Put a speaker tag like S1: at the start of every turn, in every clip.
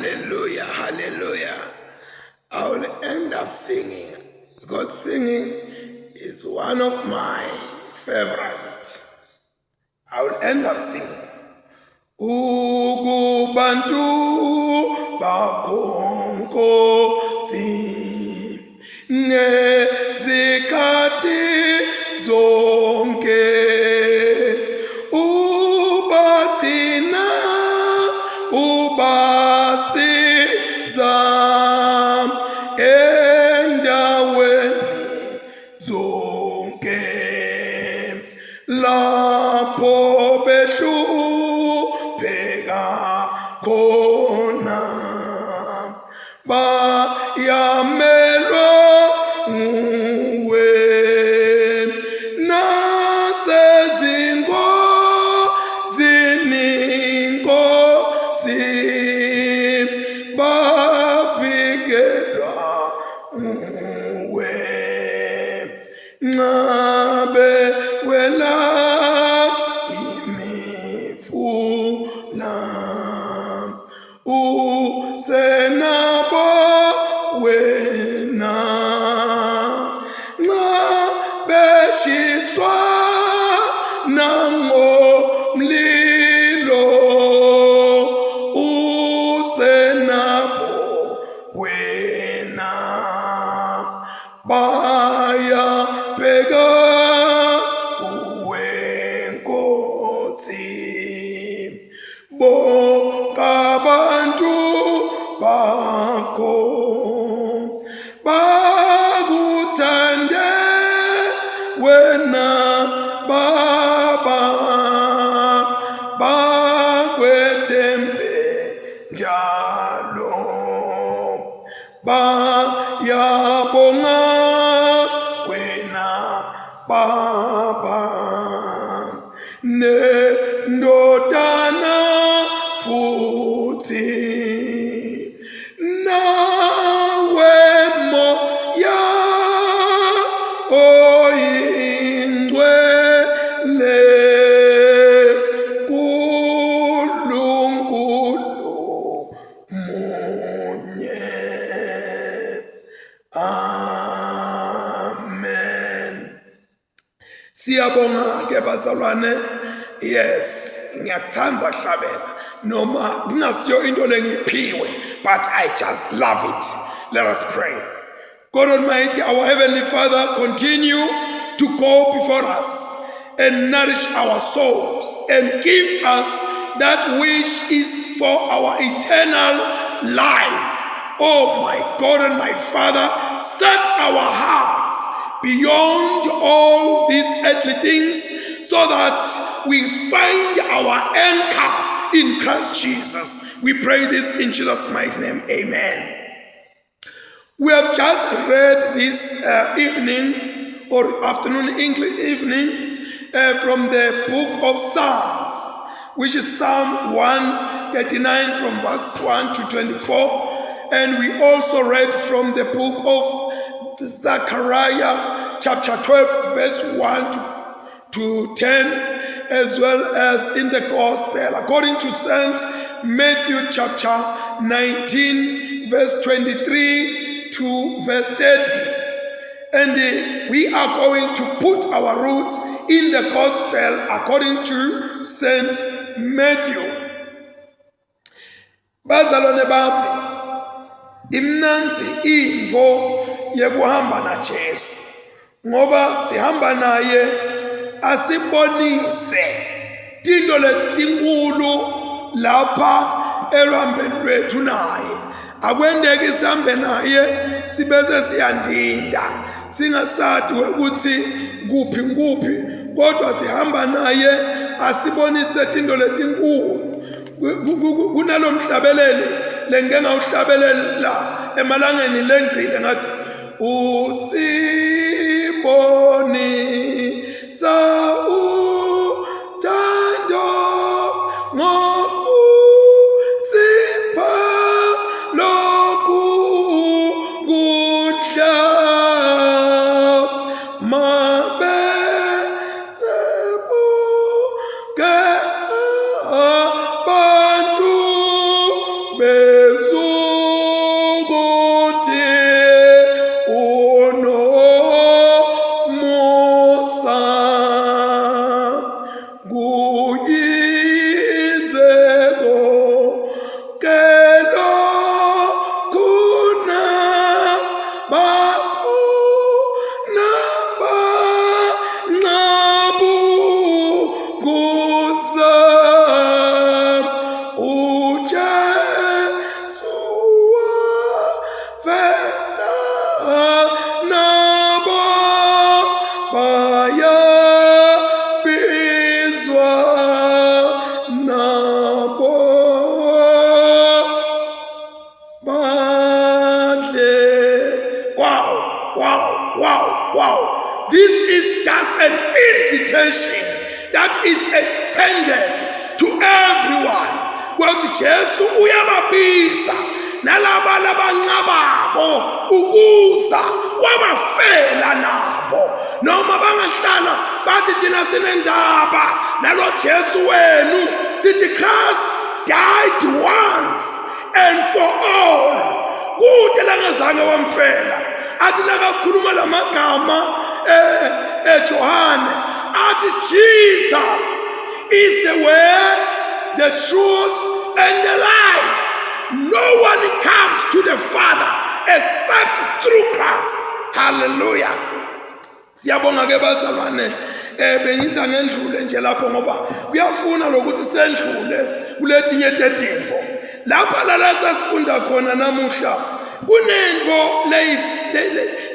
S1: Hallelujah, hallelujah. I will end up singing because singing is one of my favorites. I will end up singing. Ukubantu bakonkosi nezikhathi zonke ubagcina ubasiza endaweni zonke lapho behlupheka khona bayamelwa nguwe nasezingozini Nkosi bavikelwa nguwe ngabe wela imifula usenabo wena ngabeshiswa nangomlilo usenabo wena baya bheka kuwe Nkosi bonke abantu bakho bakuthande wena Baba bakwethembe njalo bayabonga wena Baba nendodana futhi nawe moya oyingcwele kuNkulunkulu munye. Amen. Siyabonga ke bazalwane. Yes, ngiyathanda hlabela noma ngasiyo into lengiphiwe, but I just love it. Let us pray. God Almighty, our Heavenly Father, continue to go before us and nourish our souls and give us that which is for our eternal life. Oh my God and my Father, set our hearts beyond all these earthly things so that we find our anchor in Christ Jesus. We pray this in Jesus' mighty name. Amen. We have just read this evening or afternoon English evening from the book of Psalms, which is Psalm 139 from verse 1 to 24. And we also read from the book of Zechariah chapter 12 verse 1 to 10, as well as in the Gospel according to St. Matthew chapter 19 verse 23 to verse 30. And we are going to put our roots in the Gospel according to St. Matthew. Bazalwane bami, imnanzi info yekuhamba na Jesu, ngoba sihamba naye asibonise tinto letinkulu lapha elwambeni lwethu naye. Akwendeki sihambe naye sibese siyandinda singasathi ukuthi kuphi nguphi, kodwa sihamba naye asibonise tinto letinkulu. Kunalomhlabeleli lengeke ngawuhlabelela emalangeni lengcile ngathi usibonisa uthando ngokusipha lokhu kudla mabesebuke abantu bezu is just an invitation that is extended to everyone. Kwathi Jesu uyababiza nalaba labanqabako ukuza wabafela nabo, noma bangahlala bathi thina sinendaba nalo Jesu wenu, sithi Christ died once and for all. Kude langazange wamfela, athi nakakhuluma lamagama Johane, athi Jesus is the way, the truth and the life. No one comes to the Father except through Christ. Hallelujah. Siyabonga ke bazalwane, bengithi ngendlule nje lapho ngoba kuyafuna lokuthi sendlule kuletinye izinto. Lapha la sasifunda khona namuhla kunento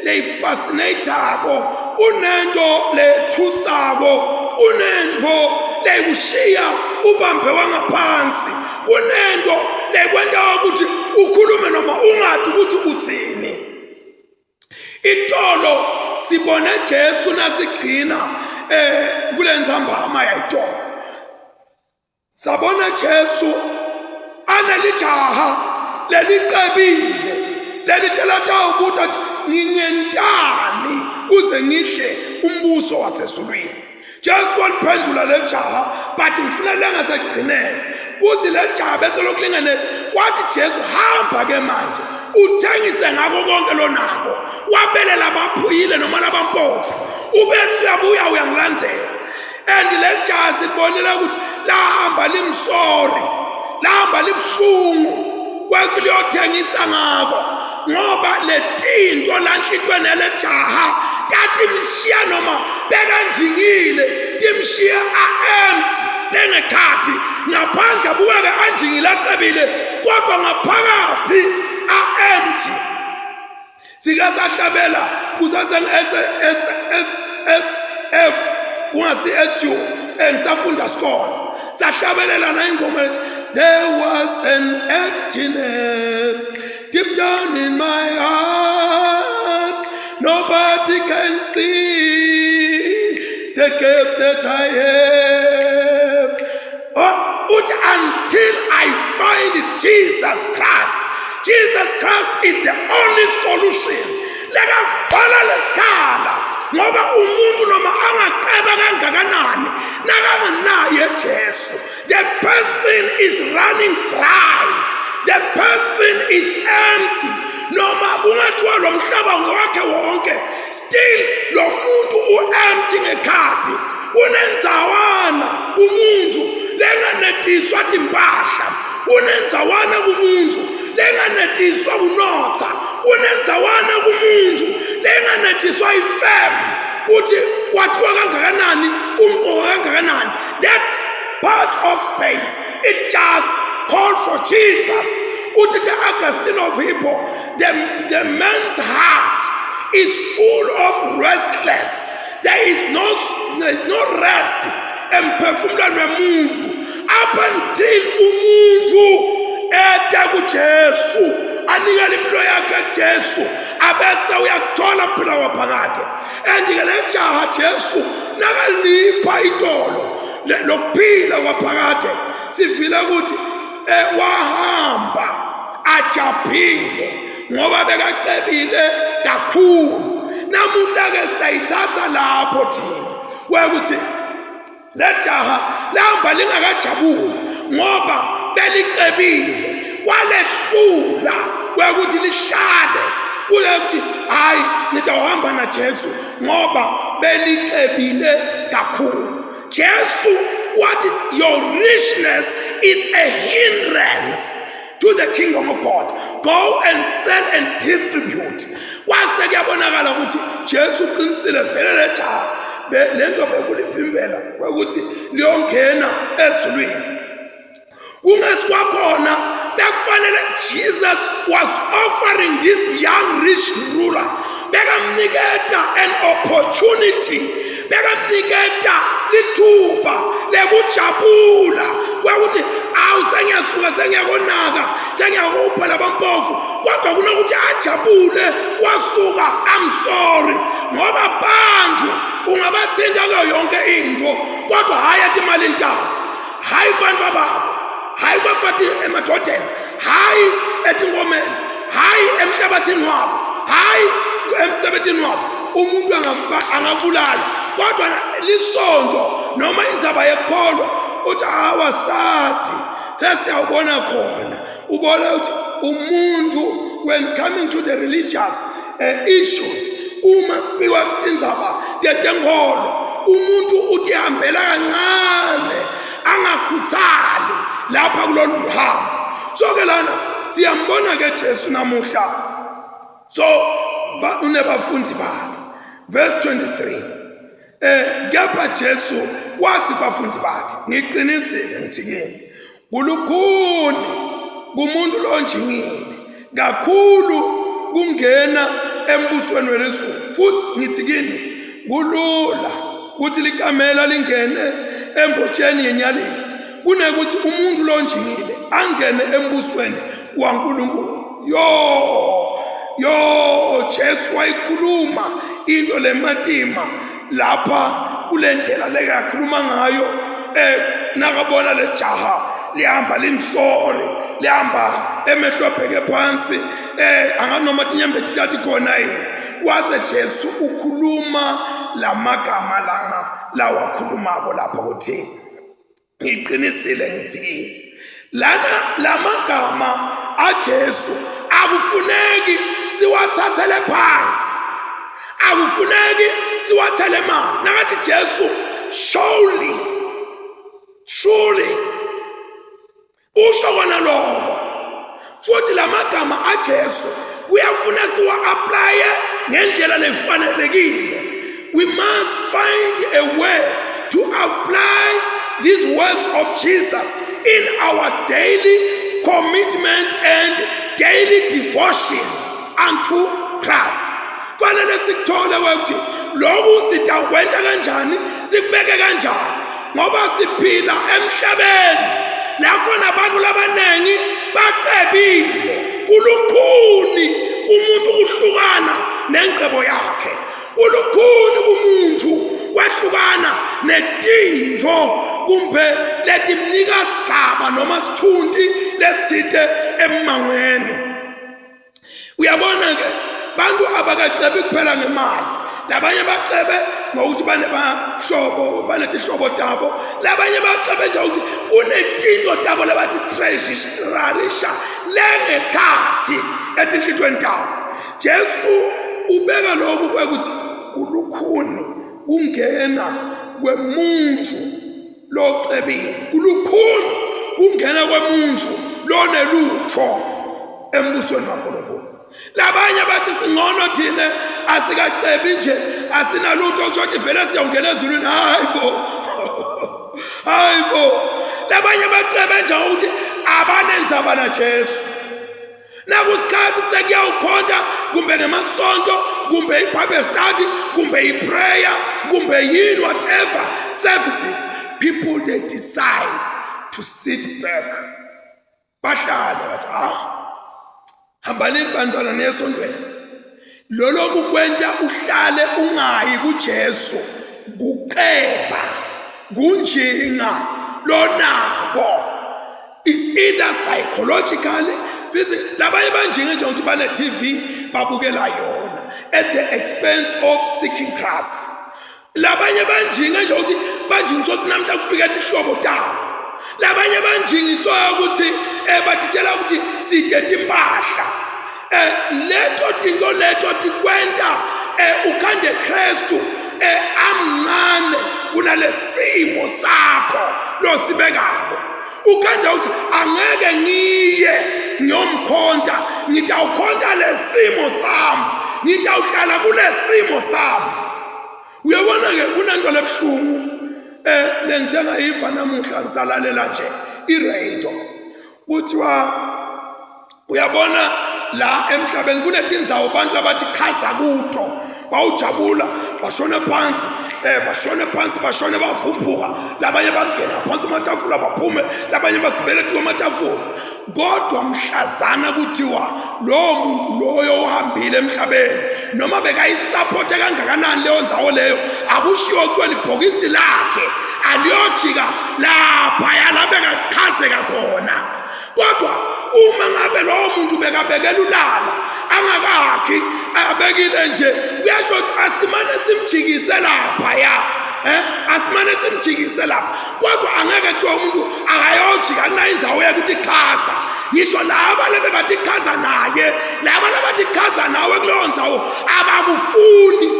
S1: leyifascinatako, kunento lethusako, kunento lekushiya ubambe wangaphansi, kunento lekwenta ukuthi ukhulume noma ungathi ukuthi uthini. Itolo sibone Jesu nasigcina kule nzambama yayitolo. Sabona Jesu anelijaha leliqebile lelitelata ukuthi ngingentani kuze ngihle umbuso wasezulwini. Jesu waliphendula lejaha, but ngifuna lengasegcinene uthi lejaha bese lokulingane wathi Jesu hamba ke manje uthengise ngako konke lonako, wabelela abaphuyile noma labampofu, ubese uyabuya uyangilandela. And lejaha sibonela ukuthi lahamba limsori, lahamba libhlungu kwathi liyothengisa ngako, ngoba letinto lanhlitweni lejaha kathi mshiya noma bekanjingile timshiya empty lengekhathi, ngaphandle abukeke anjingile aqebile kodwa ngaphakathi empty. Sikasahlabela kusaseng SF kungasi SU engisafunda sikole, sahlabelela na ingoma ethi there was an emptiness deep down in my heart, nobody can see the gap that I have. Until I find Jesus Christ. Jesus Christ is the only solution. Lakavala lesikhala ngoba umuntu noma angaqeba kangakanani nakanganaye Jesu, the person is running dry, the person is empty. Noma kungathiwa lo mhlaba ngowakhe wonke, still lo muntu u-empty ngekhathi. Unenzawana umuntu lenganetiswa timpahla, unenzawana kumuntu lenganetiswa kunotha, unenzawana kumuntu lenganetiswa ifem uthi wathiwa kangakanani umqoka kangakanani. That part of space, it just called for Jesus. Uthi the Augustine of Hippo, the man's heart is full of restless. There is no rest emphefumulweni wemuntu up until umuntu eta kuJesu, anika impilo yakhe Jesu, abese uyakuthola phela waphakade. And ke lejaha Jesu nakalipha itolo lokuphila waphakade, sivile ukuthi wahamba ajaphile ngoba bekaqebile kakhulu. Namuhla ke sitayithatha lapho thina wekuthi lejaha lihamba lingakajabuli ngoba beliqebile, kwalehlula wekuthi lihlale kulekuthi hayi nitawuhamba na Jesu ngoba beliqebile kakhulu. Jesu, what your richness is a hindrance to the kingdom of God. Go and sell and distribute. Kwase kuyabonakala ukuthi Jesu uqinisile vele lejaha lento bekulivimbela ukuthi liyongena ezulwini. Kungesikwakhona bekufanele Jesus was offering this young rich ruler, bekamniketa an opportunity, bekamniketa lithuba lekujabula kwekuthi awusengiyasuka sengiyakonaka sengiyakupha labampofu kodwa kunokuthi ajabule wasuka I'm sorry ngoba abantu ungabathinta kuyo yonke into kodwa hayi ethi imali intaba hayi bantu ababo hayi bafati emadodeni hayi etingomeni hayi emhlabathini wabo hayi emsebenzini wabo umuntu angabulala kodwa lisonto noma indzaba yekholwa uthi awasati sesiyawubona khona ubona ukuthi umuntu when coming to the religious issues uma kufika indzaba tetenkolo umuntu utihambela kancane angakhuthali lapha kulolu hambo so ke lana siyambona ke Jesu namuhla so unebafundi bakhe verse 23 kepha Jesu wathi bafundi bakhe ngiqinisile ngithi kini kulukhuni kumuntu lonjingile kakhulu kungena embusweni welizulu futhi ngithi kini kulula ukuthi likamela lingene embotsheni yenyalithi kunekuthi umuntu lonjingile angene embusweni waNkulunkulu yo Jesu wayikhuluma into lematima lapha kulendlela lekakhuluma ngayo nakabona lejaha lihamba limsori lihamba emehlo abheke phansi anganoma tinyambe tikathi khona yini waze Jesu ukhuluma lamagama langa lawakhulumako lapha kuthi ngiqinisile ngithi lana lamagama aJesu akufuneki siwathathele phansi akufuneki siwathele mali nakathi Jesu surely usho kona lokho futhi lamagama aJesu kuyafuna siwa-applye ngendlela lefanelekile we must find a way to apply these words of Jesus in our daily commitment and daily devotion unto Christ. Fanele sikuthole ukuthi lokhu sitakwenza kanjani sikubeke kanjani ngoba siphila emhlabeni la khona abantu labanengi bacebile kulukhuni umuntu kuhlukana nencebo yakhe kulukhuni umuntu kwahlukana netindvo kumbe letimnika sigaba noma sithunti lesithithe emmangweni uyabona ke bantu abakacebe kuphela ngemali labanye bacebe ngokuthi banebahlobo banezihlobo tabo labanye bacebe nje ukuthi kunetinto tabo labathi treasure lengekhathi etinhlitweni tabo Jesu ubeka lokhu kwekuthi kulukhuni kungena kwemuntu locebile kulukhuni kungena kwemuntu lonelutho embusweni waNkulunkulu labanye bathi singcono thina asikacebi nje asinalutho ukuthi vele siyongena ezulwini hayibo labanye bacebe nje ukuthi abanenzaba naJesu nakusikhathi sekuyawukhonta kumbe ngemasonto kumbe iBible study kumbe iprayer kumbe yini whatever services people they decide to sit back bahlale bathi hambalini bantwana nesontweni loloku kwenta uhlale ungayi kuJesu kuqeba kunjinga lonako is either psychologically labanye banjinga nje ukuthi bane TV babukela yona at the expense of seeking Christ labanye banjinga nje ukuthi banjingiswa ukuthi namhla kufika ihlobo tabo labanye banjingiswa ukuthi batitshela ukuthi sidethe impahla leto tinto leto tikwenta ukhande Kristu amncane kunalesimo sakho losibekako ukhanda ukuthi angeke ngiye ngiyomkhonta ngitawukhonta lesimo sami ngitawuhlala kulesimo sami uyabona ke kunanto lebhlungu lengithenga ifa namuhla ngisalalela nje iradio kuthiwa uyabona la emhlabeni kunetindzawo abantu abathi chaza kuto bawujabula bashone phansi bashone bavumbuka labanye bangena phansi amatafula baphume labanye bagibele ethi kwamatafula kodwa mhlazana kuthiwa lo muntu loyo uhambile emhlabeni noma bekayisupport kangakanani leyo ndzawo leyo akushiwo ukuthi libhokisi lakhe aliyojika lapha yalabekaqhazeka khona kodwa uma ngabe lowo muntu bekabekela ulala angakakhi abekile nje kuyasho ukuthi asimane simjikise lapha asimane simjikise lapha kodwa angeke kuthiwa umuntu akayojika kunayindzawo yokuthi chaza ngisho laba lebe bathi chaza naye laba labathi chaza nawe kuleyo ndzawo abalifuni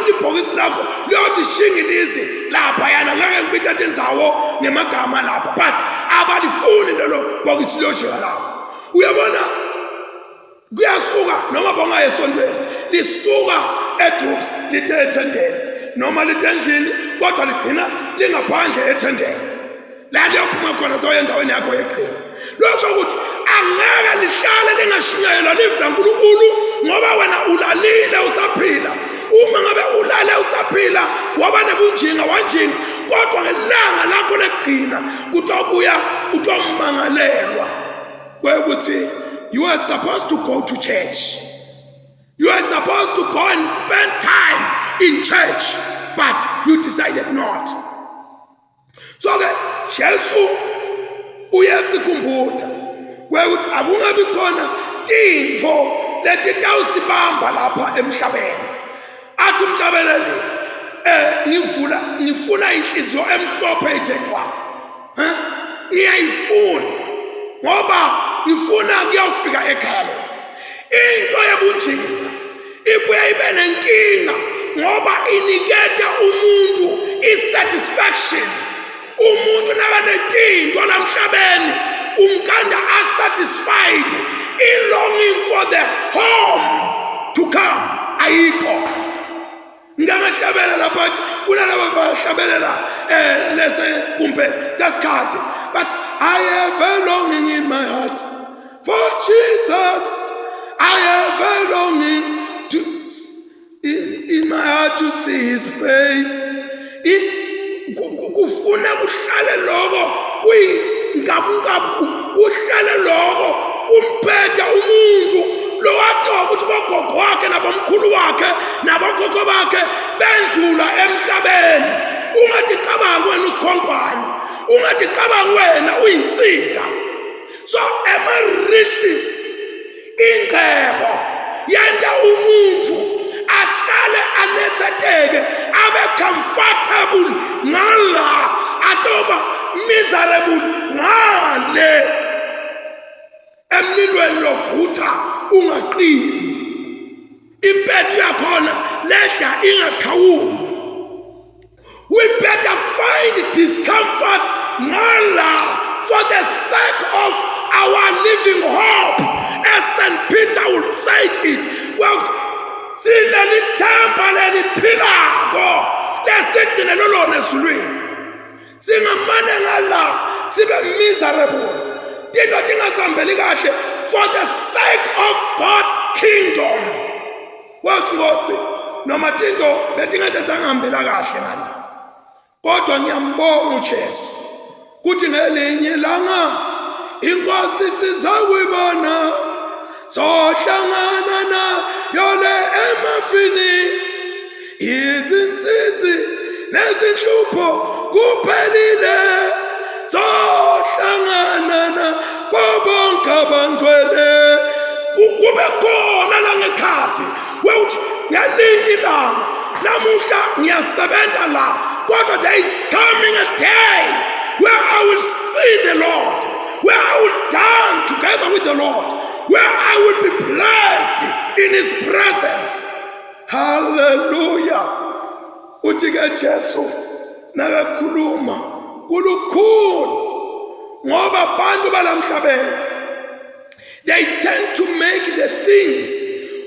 S1: ibhokisi lakho liyothi shingilizi lapha yana ngeke ngibithe indzawo ngemagama lapha but abalifuni lelo bhokisi liyojika lapha uyabona kuyasuka noma bonga esontweni lisuka edrups lithe ethendeni noma litendlini kodwa ligcina lingaphandle ethendeni la liyophuma khona soyendaweni yakho yeqhinga lokho ukuthi angeke lihlale lingashinyayelwa live laNkulunkulu ngoba wena ulalile usaphila uma ngabe ulale usaphila waba nebunjinga wanjinga kodwa ngelanga lakho leqhina kutobuya utommangalelwa kwekuthi you are supposed to go to church. You are supposed to go and spend time in church, but you decided not. So Jesu uyasikhumbuza kwekuthi akungabi khona tintfo letitawusibamba lapha emhlabeni. Athi umhlabeleli ngifuna inhliziyo emhlophe ithekwa. Ngiyayifuna ngoba ngifuna kuyofika ekhaya. Into yobunjinga ibuye ibe nenkinga ngoba iniketa umuntu isatisfaction. Umuntu nakanetinto namhlabeni umkanda unsatisfied, longing for the home to come. Ayikho. Ngangahlabelela but kunalabo bahlabelela lese kumbe sasikhathi but I have a longing in my heart for Jesus. I have a longing in my heart to see his face. Kufuna kuhlale lokho kuyingabu kuhlale lokho umphethe umuntu lo wathi ukuthi bogogo wakhe nabomkhulu wakhe nabogogo bakhe bendlula emhlabeni. Ungathi cabanga wena usikhonkwane, ungathi cabanga wena uyinsika. So riches ingcebo yenda umuntu ahlale anetheteke abe comfortable ngala atoba miserable ngale emlilweni lovutha ungaqini impethu yakhona lehla ingakhawuli. We better find discomfort ngala for the sake of our living hope, as St. Peter would say it. Well, sineli themba leliphilako lesidine lolona ezulwini singamane ngala sibe miserable tinto tingasambeli kahle for the sake of God's kingdom. Wathi Nkosi noma tinto betingathangambela kahle ngala kodwa ngiyambonga uJesu kuthi ngelinye langa inkosi sizakuyibona sohlangana nayo le emafini izinsizi nezinhlupho kuphelile sohlangana nabo bonke abangcwele kube khona la ngekhathi wewuthi ngelinye ilanga namuhla ngiyasebenza la kodwa there is coming a day where I will see the Lord, where I will dance together with the Lord, where I will be blessed in his presence. Hallelujah. Uthi ke Jesu nakakhuluma kulukhulu ngoba abantu balamhlabeni they tend to make the things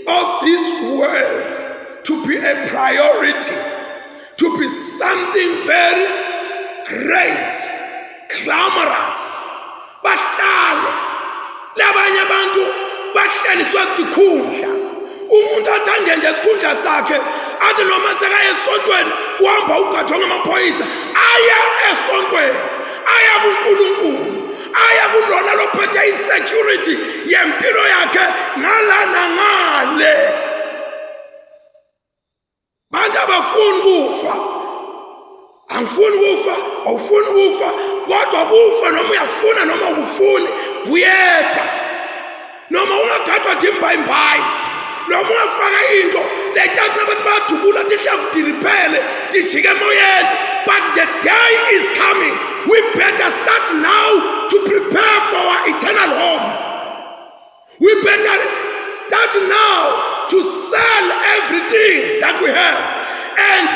S1: of this world to be a priority, to be something very great, glamorous. Bahlale labanye abantu bahlaliswa kukhundla. umuntu athande nje isikhundla sakhe athi noma sekaya esontweni uhamba ugadwa ngamaphoyisa aya esontweni aya kuNkulunkulu aya kulona lophethe isecurity yempilo yakhe ngala nangale. Bantu abafuni kufa, angifuni kufa, awufuni kufa, kodwa kufa noma uyafuna noma ukufuni kuyeda. Noma ungagadwa timbayimbayi, noma ungafaka into letathi nabantu bayadubula tihlafu diriphele dijike emoyeni. But the day is coming. We better start now to prepare for our eternal home. We better start now to sell everything that we have and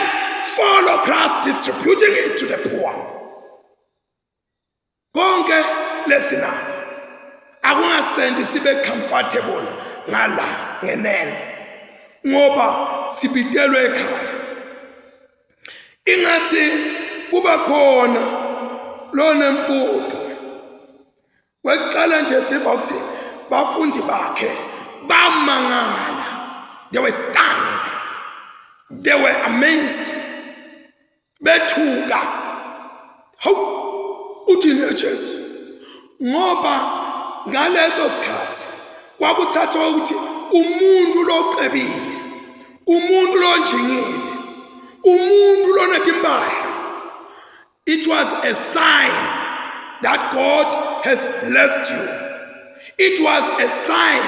S1: follow Christ, distributing it to the poor. Konke lesina akungasendi sibe comfortable ngala ngenene ngoba sibitelwe ekhaya. Ingathi kuba khona lona mbuto weqala nje siva ukuthi bafundi bakhe bamangala. They were stunned, they were amazed, bethuka. Hawu uthini Jesu? Ngoba ngaleso sikhathi kwakuthathwa ukuthi umuntu loqebile, umuntu lonjingile, umuntu lonetimpahla. It was a sign that God has blessed you. It was a sign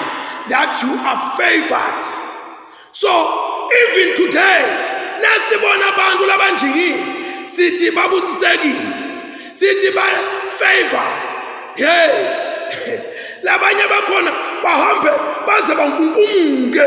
S1: that you are favored. So even today, nasibona abantu labanjingile sithi babusisekile, sithi ba favored. Hey, labanye bakhona bahambe baze bankunkumuke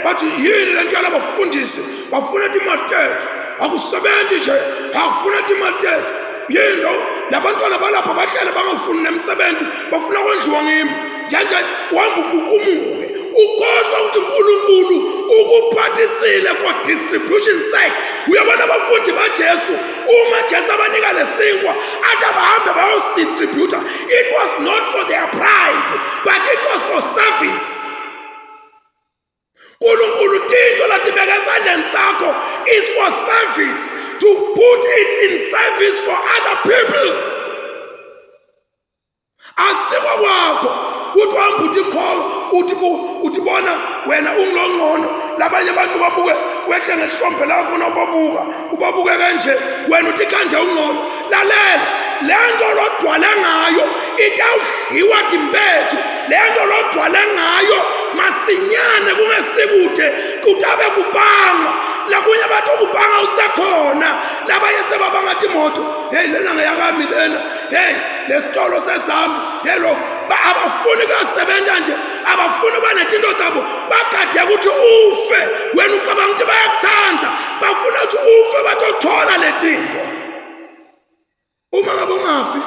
S1: bathi yini lento yalabafundisi bafuna timatethu akusebenzi nje akufuna timatethu yini labantwana balapha bahlala bangafuni nemsebenzi bafuna kondliwa ngimi nje uhamba ukunkumuke ukhohlwa ukuthi uNkulunkulu ukuphathisile for distribution sake. Uyabona abafundi baJesu uma Jesu abanika lesinkwa athi abahambe bayosidistributor. It was not for their pride but it was for service. uNkulunkulu tinto latibeka esandleni sakho is for service, to put it in service for other people. Akusikwa kwakho uthi wahamba uthi kho utibona wena ungilongcono labanye abantu babuke wehle ngesihlombe lakho nobabuka ubabuke kanje wena uthi kanje ungcono. Lalela lento lodwala ngayo itawudliwa timbethu, lento lodwala ngayo masinyane kungesikude kutabe kubanga lakunye abantu kubanga usekhona labanye sebabanga timoto. Hey lena ngeyakami lena, hey lesitolo sesami yelo abafuni kasebenza nje abafuni banetinto zabo bagade ukuthi ufe wena ucabanga ukuthi bayakuthanda bafuna ukuthi ufe batothola letinto. Uma ngabe ungafi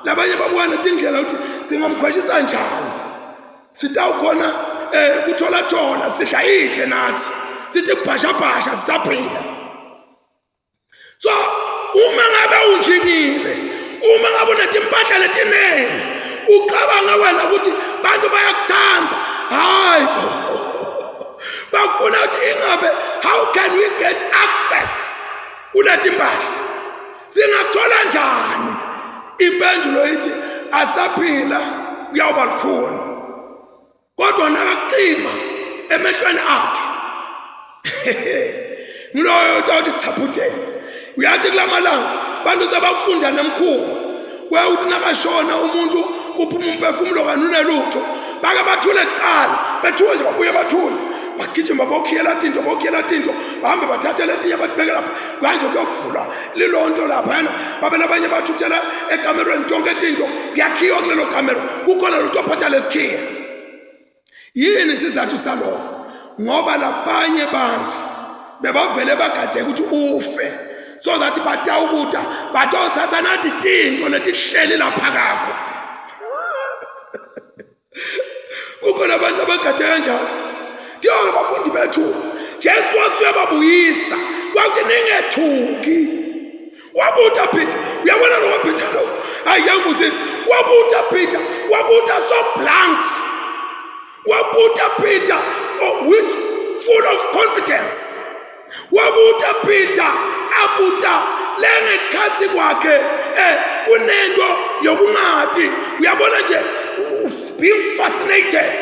S1: labanye babona indlela ukuthi singamkhwashisa njani sitawukhona kuthola thola sidla ihle nathi sithi bhasha sisaphila. So uma ngabe unjinile, uma ngabe unetimpahla letinene ucabanga wena ukuthi bantu bayakuthanda, hayi bafuna ukuthi ingabe how can we get access kuletimpahla, singathola njani? Impendulo ithi asaphila kuyawuba lukhuni kodwa nakaqima emehlweni akhe. Ngiloyo uthi tsaphuthe uyathi kulamalanga bantu sebafunda nemkhuba kwe uthi nakashona umuntu kuphuma umphefumulo kanunelutho bake bathule kuqala bethuke nje babuye bathule bagijima bokhiyela tinto bahambe bathathe letinye batibeke lapha kanje kuyokuvulwa lilonto laphana babe labanye bathuthela ekamerweni tonke tinto kuyakhiwa kulelo kamera kukhona lutho ophatha lesikhiya. Yini sizathu salokho? Ngoba labanye bantu bebavele bagade ukuthi ufe so that batawukuda batothatha nathi tinto letihleli lapha kakho. Kukhona abantu abagade kanjalo. Njengoba bafundi bethu Jesu wasiyababuyisa kwathi ningethuki wabuta Peter. Uyabona lo Peter lo ayangusisi wabuta Peter wabuta so blunt wabuta Peter which full of confidence. Wabuta Peter abuta lengekhathi kwakhe kunento yokungathi uyabona nje being fascinated.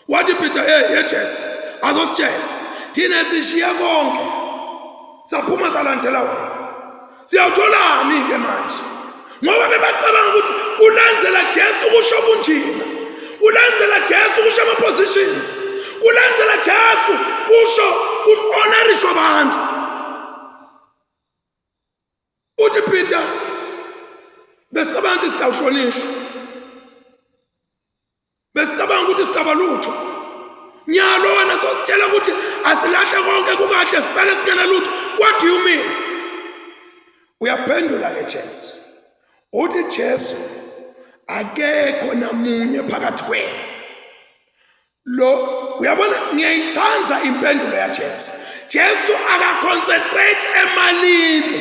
S1: Wathi Peter Jesu azositshela thina sishiya konke saphuma salandela wena siyawutholani ke manje ngoba bebacabanga ukuthi ulandzela Jesu kusho bunjina ulandzela Jesu kusho ama positions ulandzela Jesu kusho uhonorishwa abantu. Uthi Peter besicabanga ukuthi sitawuhlonishwa besicabanga ukuthi sitabalutho nyalo wena sositshela ukuthi asilahle konke kukahle sisale singena lutho. What do you mean? Uyaphendula ke Jesu uthi Jesu akekho namunye phakathi kwenu lo uyabona ngiyayithanza impendulo ya Jesu. Jesu akaconcentrate emalini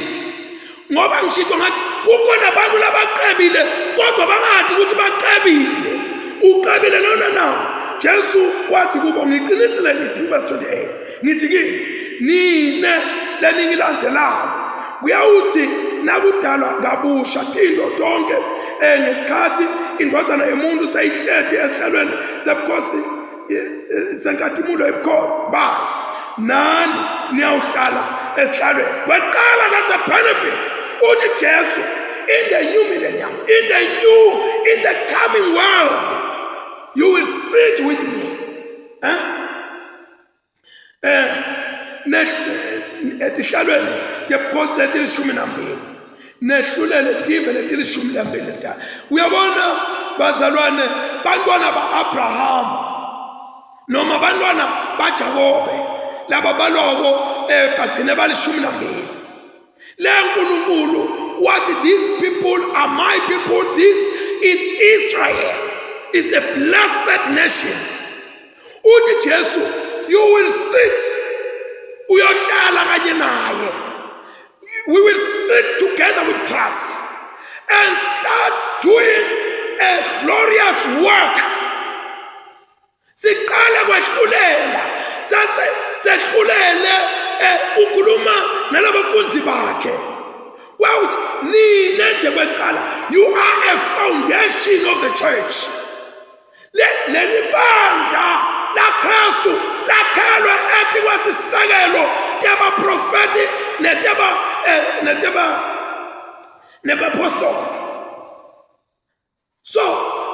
S1: ngoba ngishito ngathi kukhona abantu labaqebile kodwa bangathi ukuthi baqebile uqebile nona nawo. Jesu wathi kubo ngiqinisile ngithi verse 28 ngithi kini nine leningilandzelayo uyawuthi nakudalwa kabusha tindo tonke ngesikhathi indodana yomuntu seyihleti esihlalweni sebukhosi senkathimulo ebukhosi ba nani niyawuhlala esihlalweni weqala. That's a benefit. Uthi Jesu in the new millennium, in the coming world, you will sit with me. Etihlalweni tebukhosi letilishumi nambili nehlulele tive letilishumi nambili nta. Uyabona bazalwane bantwana ba-Abraham noma bantwana baJakobe laba baloko bagcine balishumi nambili. Le nkulunkulu wathi these people are my people, this is Israel, is the blessed nation. Uthi Jesu you will sit uyohlala kanye naye. We will sit together with Christ and start doing a glorious work. Siqala kwehlulela sehlulele ukhuluma nalabafundi bakhe. Well, nina nje kweqala you are a foundation of the church. Leli bandla la Kristu lakhelwe ethi kwasisakelo teba prophetic neba apostle. So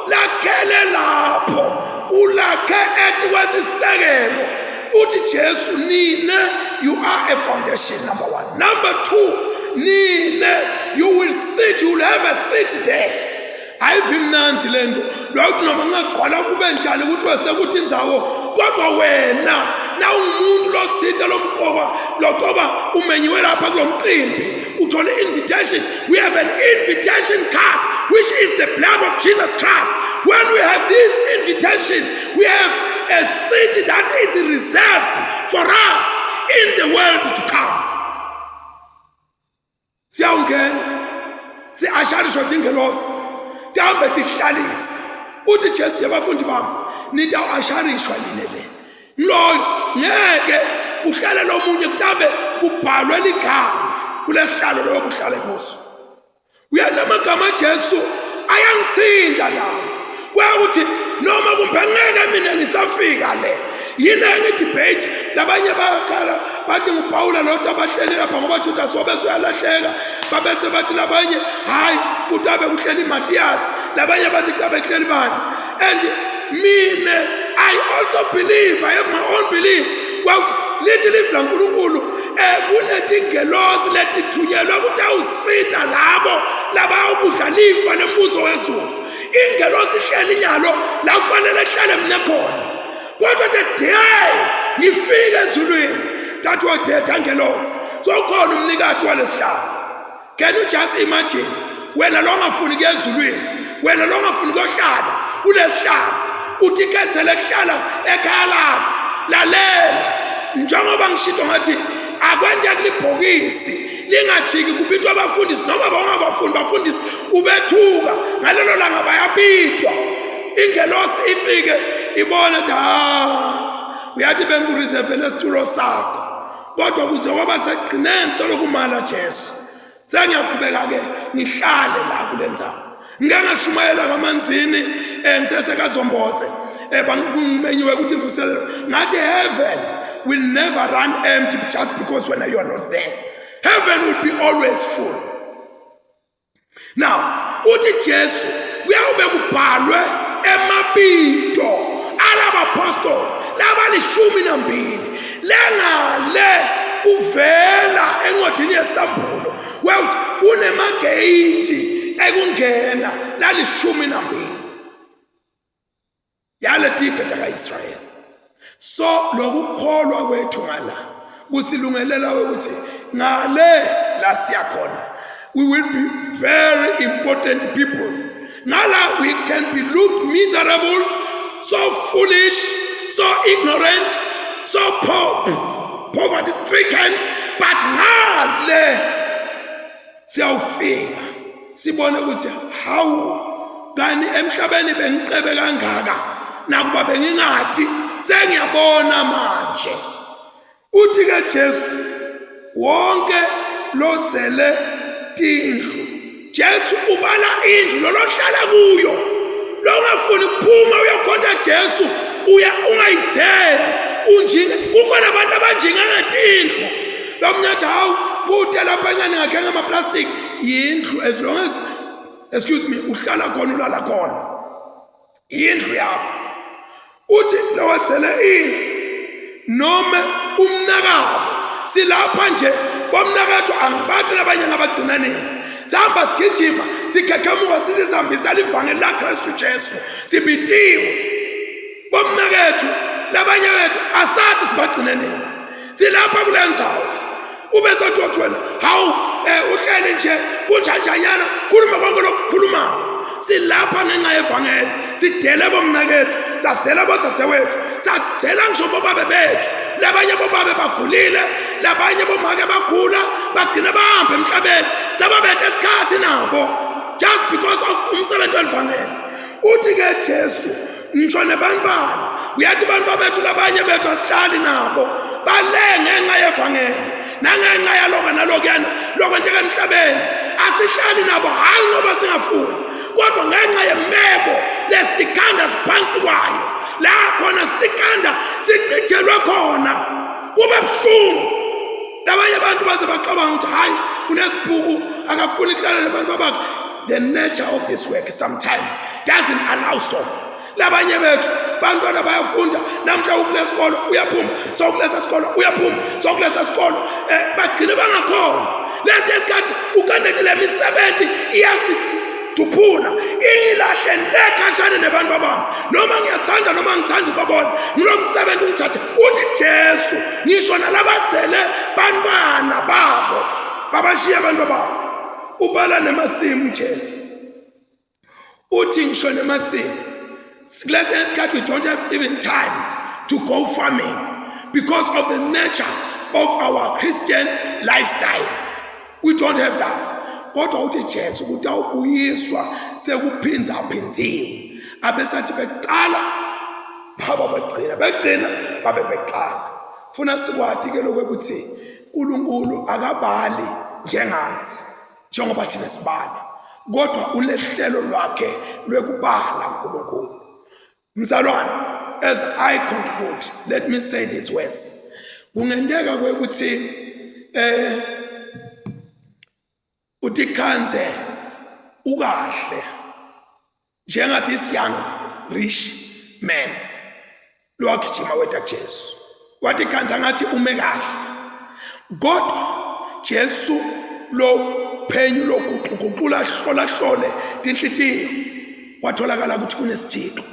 S1: lakhele lapho ulakhe ethi kwasisakelo. Uthi Jesu nina you are a foundation, number one. Number two, nina you will sit, you will have a seat there. Ayivimnanzi lento lokho noma ngagqwala kube njani ukuthi wasekuthi indzawo kodwa wena na umuntu lotsitha lomqoka lotoba umenyiwe lapha kulomqimbi uthole invitation. We have an invitation card which is the blood of Jesus Christ. When we have this invitation, we have a seat that is reserved for us in the world to come. Siyawungena siasharishwa tingelosi kambe tihlalisi. Uthi Jesu yabafundi bami nita asharishwa linele loyo ngeke uhlala lomunye kutambe kubhalwe ligama kulesihlalo lo kuhlala kuso. Uyanamagama Jesu ayangithinta lawo kwauthi noma kumbe ngeke mina ngisafika le yina ngidebate labanye bakhala bathi nguPaula lo tabahleli lapha ngoba Judas wabesuyalahleka babese bathi labanye hayi utabe kuhleli Matthias labanye bathi utabe kuhleli bani. And me I also believe, I have my own belief. Well, little lankulunkulu kunetingelosi letithunyelwa ukuthi awusita laba ukudlalifa nembuzo wezulu. Ingelosi ihleli nyalo la kufanele ihlale mina khona. Kodwa the day ngifike ezulwini that wathetha ngelosi sokhona umnikati walesihlalo. Can you just imagine wena lo ngafuni kuya ezulwini, wena lo ngafuni kuyohlala kulesihlalo utikhethele kuhlala ekhaya lakho. Lalela njengoba ngishito ngathi akwende kulibhokisi lingajiki kubitwa abafundisi noma bafundisi ubethuka ngalelo langa bayabitwa. Ingelosi ifike ibona ukuthi uyathi bengureserve nesitulo sakho kodwa kuze waba seqineni solokumala Jesu sengiyaqhubeka ke ngihlale la kule ndawo ngeke ngashumayela kamanzini ngisese kaZombotse bangimenyiwe ukuthi imvuselelo ngathi heaven will never run empty just because when you are not there. Heaven will be always full. Now uthi Jesu kuyawube kubhalwe emabito alabapostoli labalishumi nambili lengale uvela encwadini yesambulo wewuthi kunemagate ekungena lalishumi nambili yale tifeta kaIsrael. So lokukholwa kwethu ngala kusilungelela ukuthi ngale la siyakhona we will be very important people. Ngala we can be looked miserable, so foolish, so ignorant, so poverty stricken, but ngale siyawufika sibone ukuthi how kani emhlabeni bengiqebe kangaka nakuba bengingathi sengiyabona manje. Uthi ke Jesu wonke lodzele tindlu Jesu ubala indlu lolohlala kuyo longafuni kuphuma uyakhonda Jesu ungayitheli unjinga kukhona abantu abanjinga ngetindlu lomnyathi hawu kude lapha encane ngakhe ngamaplastic yindlu as long as excuse me uhlala khona ulala khona indlu yakho. Uthi lowathele indlu noma umnakabo silapha nje bomnakatho angibathi labanye ngabagcinaneni sihamba sigijima sikhekemuka sithi sihambisa livangeli laKristu Jesu sibitiwe bomnakethu labanye bethu asathi sibagcinaneni silapha kulendzawo ube sothi wena hawu uhlele nje kunjanjanyana khuluma konke lokukhulumayo silapha ngenxa yevangeli sidele bomnakethu sathela bodzadzewethu sathela ngisho bobabe bethu labanye bobabe bagulile labanye bomake bagula bagcina bahamba emhlabeni sababethe isikhathi nabo just because of umsebenzi welivangeli. Uthi ke Jesu ngisho nebantwana uyathi abantu bethu labanye bethu asihlali nabo balenge ngenxa yevangeli nangenxa yaloko nalokuyana lokho nje emhlabeni asihlali nabo hayi ngoba singafuni kodwa ngenxa yemeko lesitikanda siphansi kwayo la khona sitikanda sichithelwe khona kube buhlungu labanye abantu baze baqabanga ukuthi hayi unesibhuku akafuni ukuhlala nabantu abakhe. The nature of this work sometimes doesn't allow so. Labanye bethu bantwana bayafunda namhla ukulesikolo uyaphuma so kulesa sikolo uyaphuma so kulesa sikolo bagcina bangakhona lesi isikhathi ukandekile imisebenzi iyasituphula ilahle lekhashane nebantu abami noma ngiyathanda noma ngithanda babona ngilomsebenzi ungithathe. Uthi Jesu ngisho nalabathele bantwana babo babashiya abantu babo ubala nemasimu Jesu. Uthi ngisho nemasimu last isikhathi we don't have even time to go farming because of the nature of our Christian lifestyle. We don't have that. Kodwa uthi Jesu ukuthi awubuyiswa sekuphinza phinziwe abesathi beqala baba begcina babe beqala. Funa sikwathi ke lokho ukuthi uNkulunkulu akabali njengathi njengoba thina sibala kodwa ulehlelo lwakhe lwekubala uNkulunkulu. Mzalwane, as I conclude, let me say these words. Kungendeka kwekuthi utikhanze ukahle njenga this young rich man lwagijima weta Jesu wathi khanza ngathi ume kahle kodwa Jesu lo phenyu lokuguqula hlole tinhlitiyo watholakala ukuthi kunesithixo.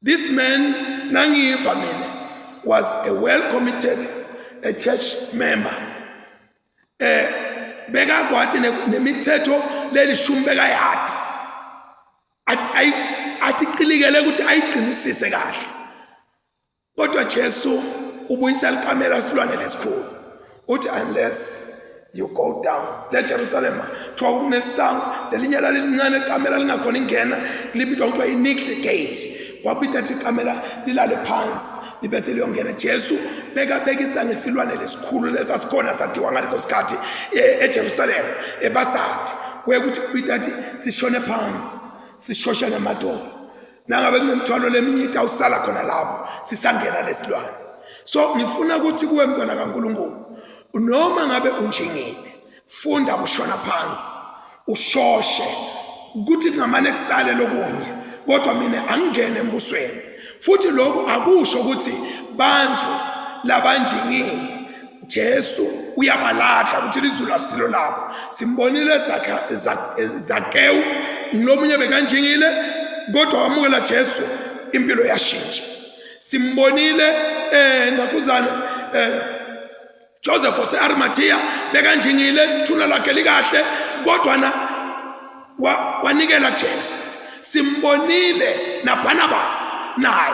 S1: This man nangiva mina was a well-committed church member. Beka kwathi nemithetho lelishumi bekayadi. Athi qilikele ukuthi ayiqinisise kahle. Kodwa Jesu ubuyisa likamela silwane lesikhulu. Uthi unless you go down le Jerusalem to kunesango lelinye lalincane ikamela lingakhona ingena libitwa ukuthi iNick the gate. Wabitha ithi ikamela lilale phansi libese liyongena. Jesu bekabekisa ngesilwane lesikhulu lesasikhona sadiwa ngaleso sikhathi eJerusalem eBasadi, wekuthi kuyitathi sishone phansi sishoshe ngemadolo, nangabe kunemthwalo leminyita usala khona lapho sisangena lesilwane. So ngifuna ukuthi kuwe mntwana kaNkulunkulu, noma ngabe unjingile, funda ushona phansi ushoshe ukuthi ngamane kusale lokunye, kodwa mina angingene embusweni. Futhi lokho akusho ukuthi bantu labanjingile Jesu uyabalahla ukuthi lizulu asilo labo. Simbonile Zakewu, ngomunye bekanjingile kodwa wamukela Jesu, impilo yashintsha. Simbonile nakuzana Joseph wase-Arimathea bekanjingile, thuna lakhe likahle kodwa wanikela Jesu. Simbonile naBarnabas naye,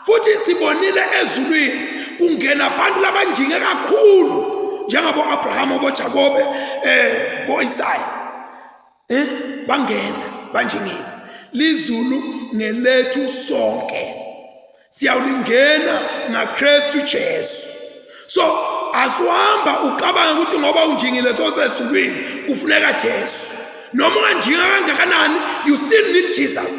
S1: futhi sibonile ezulwini kungena abantu labanjinge kakhulu njengabo Abraham, bo Jacobe, bo Isaya, bangena banjingile. Lizulu ngelethu sonke, siyawulingena naKristu Jesu. So asihamba ucabanga ukuthi ngoba unjingile sosezulwini kufuneka Jesu. Noma unjinga kangakanani, you still need Jesus.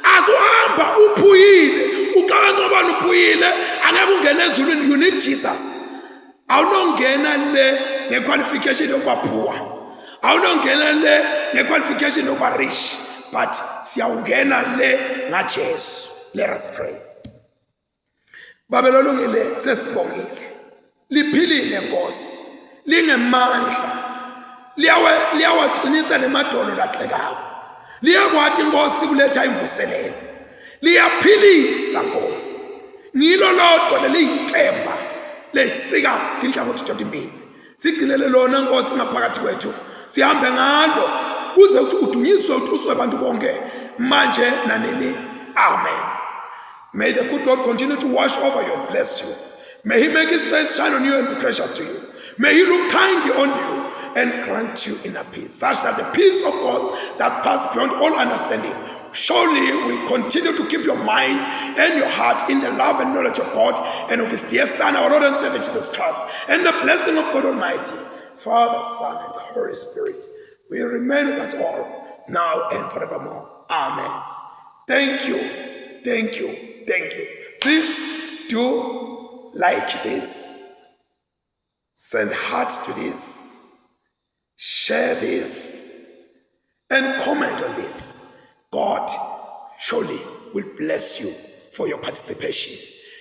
S1: Asihamba uphuyile ucabanga ngoba uphuyile angeke ungene ezulwini, you need Jesus. Awunongena le ngequalification yokuba poor, awunongena le ngequalification yokuba rich, but siyawungena le ngaJesu. Let us pray. Babelo lungile sesibongile, liphilile Nkosi, lingemandla, liyawaqinisa nemadolo laqekako, liyakwathi Nkosi kuletha imvuselelo, liyaphilisa Nkosi. Ngilo lodwa leliyinkemba lesika inhlangothi ezimbili, sigcinele lona Nkosi ngaphakathi kwethu, sihambe ngalo kuze udunyiswe uthuswe abantu bonke manje nanini. Amen. May the good Lord continue to watch over you and bless you. May he make his face shine on you and be gracious to you. May he look kindly on you and grant you inner peace, such that the peace of God that passes beyond all understanding surely will continue to keep your mind and your heart in the love and knowledge of God and of his dear Son, our Lord and Savior Jesus Christ. And the blessing of God Almighty, Father, Son, and the Holy Spirit will remain with us all, now and forevermore. Amen. Thank you, thank you, thank you. Please do like this, send hearts to this, share this, and comment on this. God surely will bless you for your participation.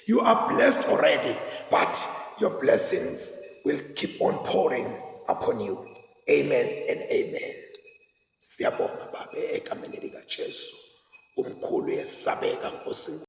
S1: You are blessed already, but your blessings will keep on pouring upon you. Amen and amen. Siyabonga Baba egameni likaJesu, umkhulu yesabeka Nkosi.